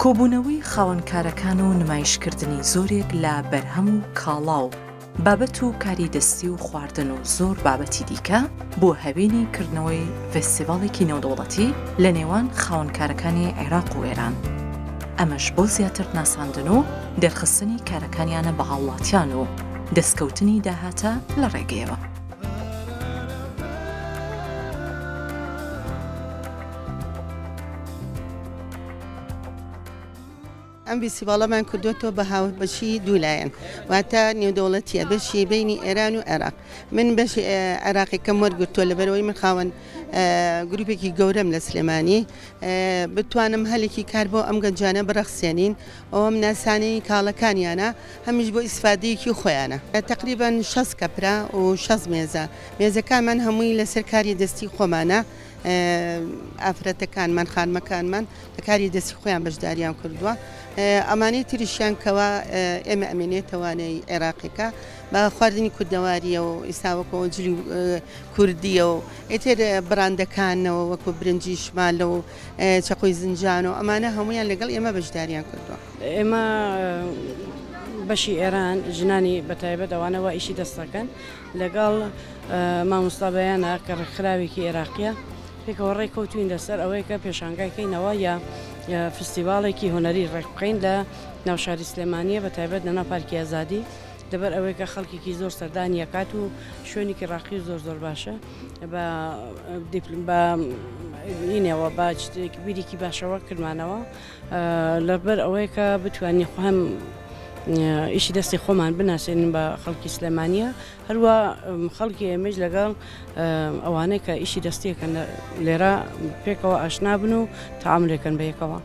کۆبوونەوەی خاوەنکارەکان و نمایشکردنی زۆرێک لە بەرهەم و کاڵا و بابەت و کاری دەستی و خواردن و زۆر بابەتی دیکە بۆ هەوێنی کردنەوەی فێستیڤاڵێکی نێودەوڵەتی لە نێوان خاوەنکارەکانی عێراق و ئێران. ئەمەش بۆ زیاتر ناساندن و دەرخستنی کارەکانیانە بە هاوڵاتیان و دەستکەوتنی داهاتە لە ڕێگەیەوە. ئەم فێستیڤاڵەمان کردوێتەوە بە هاوبەشی دوولایەن، واتە نێودەوڵەتیە، بەشی بینی ئێران و عێراق. من بەشی عێراقیەکەم وەرگرتووە لەبەرەوەی من خاوەن گروپێکی گەورەم لە سلێمانی، بتوانم هەلێکی کار بۆ ئەم گەنجانە بڕەخسێنین، ئەوەم ناسانەی کاڵەکانیانە هەمیش بۆ ئیسفادەیەکی خۆیانە. تقریباً 60 کەپرا و 60 مێزە. مێزەکانمان هەمووی لەسەر کاری دەستی خۆمانە، ئافرەتەکانمان خانمەکانمان لە کاری دەستی خۆیان بەشداریان کردووە. ئەمانەی تریشیان کەوا ئێمە ئەمێنێتەوانەی عێراقیەکە بە خواردنی کوردەواریە و ئیساوەکەەوە جلی کوردیە و ئێتر براندەکانەوە وەکو برنجی شمالە و چەقۆی زنجان و ئەمانە هەمویان لەگەڵ ئێمە بەشداریان کردووە. ئێمە بەشی ئێران ژنانی بەتایبەت ئەوانەوە ئیشی دەستەکەن لەگەڵ مامۆستابەیانە کە ڕێکخراوێکی عێراقیە پێکەوە ڕێککەوتوین لەسەر ئەوەیە کە پێشانگایکەینەوە یا فستیڤاڵێکی هۆنەری ڕێکبکەین لە ناوشاری سلێمانیە بەتایبەت لە ناو پارکی ئازادی، لەبەر ئەوەی کە خەڵکێکی زۆر سەردانی ئەکات و شوێنێکی ڕاقی زۆر باشە بەینەوە با بیرێکی باشەوە کردمانەوە لەبەر ئەوەی کە بتوانین هەم ئیشی دەستی خۆمان بناسێنین بە خەڵکی سلێمانیە، هەروە خەڵکی ئێمەش لەگەڵ ئەوانەی کە ئیشی دەستیەکەن لێرە پێکەوە ئاشنا بن و تەعاملێکن بەیەکەوە.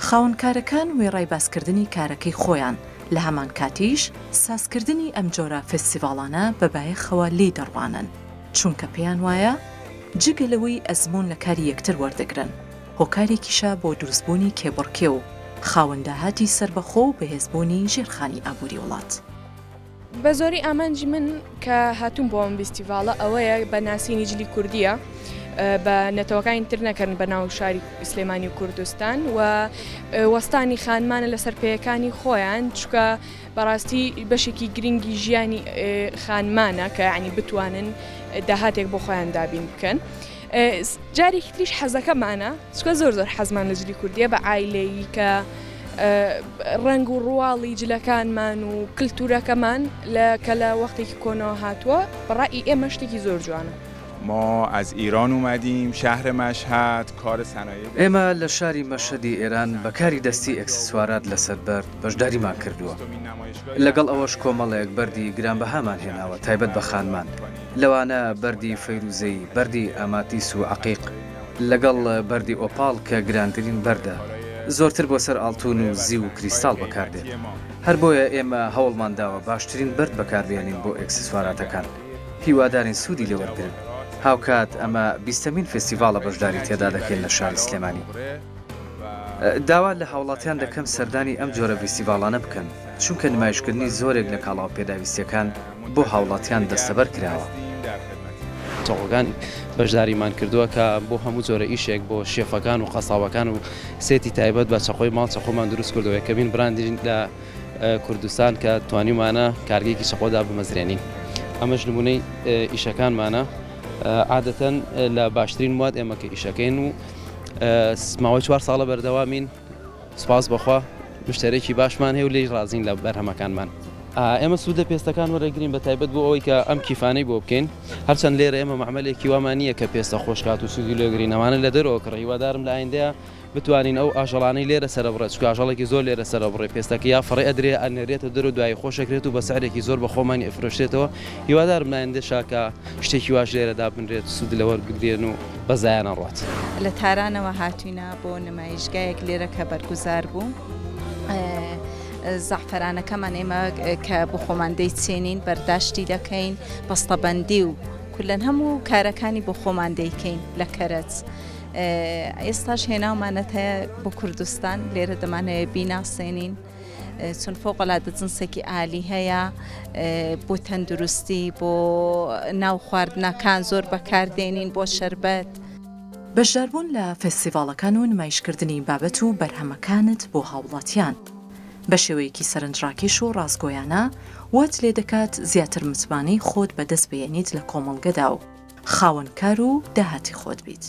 خاوەنکارەکان وێڕای باسکردنی کارەکەی خۆیان لە هەمان کاتیش سازکردنی ئەم جۆرە فێستیڤاڵانە بەبایەخەوە لێ دەڕوانن، چونکە پێیان وایە جگەلەوەی ئەزمون لە کاری یەکتر وەردەگرن، هۆکارێکیشە بۆ دروستبوونی کێبڕکێ و خاوەنداهاتی سربەخۆ و بەهێزبوونی ژێرخانی ئابووری وڵات. بە زۆری ئامانجی من کە هاتووم بۆ ئەم فێستیڤاڵە ئەوەیە بە ناسینی جلی کوردیە بە نەتەوەکانی تر نەکەن بە ناو شاری سلێمانی و کوردستان و وەستانی خانمانە لەسەر پێیەکانی خۆیان، چکە بەڕاستی بەشێکی گرنگی ژیانی خانمانە کە ینی بتوانن داهاتێک بۆ خۆیان دابین بکەن. جارێکی تریش حەزەکەمانە، چکە زۆر حەزمان لە جلی کوردیە بە ئایلەیی کە ڕنگ و ڕواڵی جلەکانمان و کللتورەکەمان کە لە وەختێکی کۆنەوە هاتووە بەڕای ئێمە شتێکی زۆر جوانە. ما از ایران اومدیم، شهر مشهد، کار صنایع. ئێمە لە شاری مەشهدی ئێران بەکاری دەستی ئەکسسوارات لەسەر بەرد بەشداریمان کردووە. لەگەڵ ئەوەش کۆمەڵێک بەردی گرانبەهامان هێناوە تایبەت بە خانمان، لەوانە بەردی فەیروزەی، بەردی ئاماتیس و عەقیق، لەگەڵ بەردی ئۆپاڵ کە گرانترین بەردە، زۆرتر بۆ سەر ئاڵتون و زی و کریستاڵ بەکاردێت. هەر بۆیە ئێمە هەوڵمان داوە باشترین بەرد بەکاربێنین بۆ ئەکسسواراتەکان، هیوادارین سوودی لێوەرگرن. هاوکات ئەمە 20مین فێستیڤاڵە بەشداری تێدا دەکەین لە شاری سلێمانی. داوا لە هاوڵاتیان دەکەم سەردانی ئەم جۆرە فێستیڤاڵانە بکەن، چونکە نمایشکردنی زۆرێک لە کاڵاو پێداویستیەکان بۆ هاوڵاتیان دەستەبەر کراوە. تۆڵگان بەشداریمان کردووە کە بۆ هەموو جۆرە ئیشێک بۆ شێفەکان و قەساوەکان و سێتی تایبەت بە چەقۆی ماڵ چەقۆمان دروست کردووە کە بین براندین لە کوردستان کە توانیمانە کارگەیەکی چەقۆدا بمەزرێنین. ئەمەش نمونەی ئیشەکانمانە، عادەتەن لە باشترین مواد ئێمە کە ئیشەکەین و ماوەی 4 ساڵە بەردەوامین. سپاس بەخوا مشتەرێکی باشمان هەیە و لێی ڕازین لە بەرهەمەکانمان. ئێمە سوودە پێستەکان وەرەگرین بە تایبەت بۆ ئەوەی کە ئەم کیفانەی بۆ بکەین، هەرچەند لێرە ئێمە معمەلێکی وامان نییە کە پێستە خۆشکات و سوودی لێگرین، ئەمانە لە دەرەوە کڕ. هیوادارم لە ئایندەیە بتوانین ئەو ئاژەڵانەی لێرە سەرە بڕێت، چکە ئاژەڵێکی زۆر لێرە سەرە بڕێ، پێستەکە یا فڕێ ئەدرێ ئەنێرێتە دەرەوە دوای خۆشەکرێت و بە سعرێکی زۆر بە خۆمانی ئەفرۆشتێتەوە. هیوادارم لە ئایندەشا کە شتێکی واش لێرەدا بنرێت، سوود لەوەرگرێن و بەزایانە ڕات. لە تارانەوە هاتوینە بۆ نمایشگایەک لێرە کە بەرگوزار بوو. زعفرانەکەمان ئێمە کە بۆ خۆمان دەیچێنین بەرداشتی دەکەین، بەستەبەندی و کولەن هەموو کارەکانی بۆ خۆمان دەیکەین لە کەرەج. ئێستاش هێناومانەت هەیە بۆ کوردستان، لێرە دەمانەوێت بیناسێنین، چون فۆقەڵادە جنسێکی عالی هەیە بۆ تەندروستی، بۆ ناو خواردنەکان زۆر بەکاردێنین، بۆ شەربەت. بەشداربوون لە فێستیڤاڵەکان و نمایشکردنی بابەت و بەرهەمەکانت بۆ هاوڵاتیان بە شێوەیەکی سەرنجڕاکێش و ڕازگۆیانە وات لێ دەکات زیاتر متمانەی خۆت بەدەست بێنیت لە کۆمەڵگەدا و خاوەنکار و داهاتی خۆت بیت.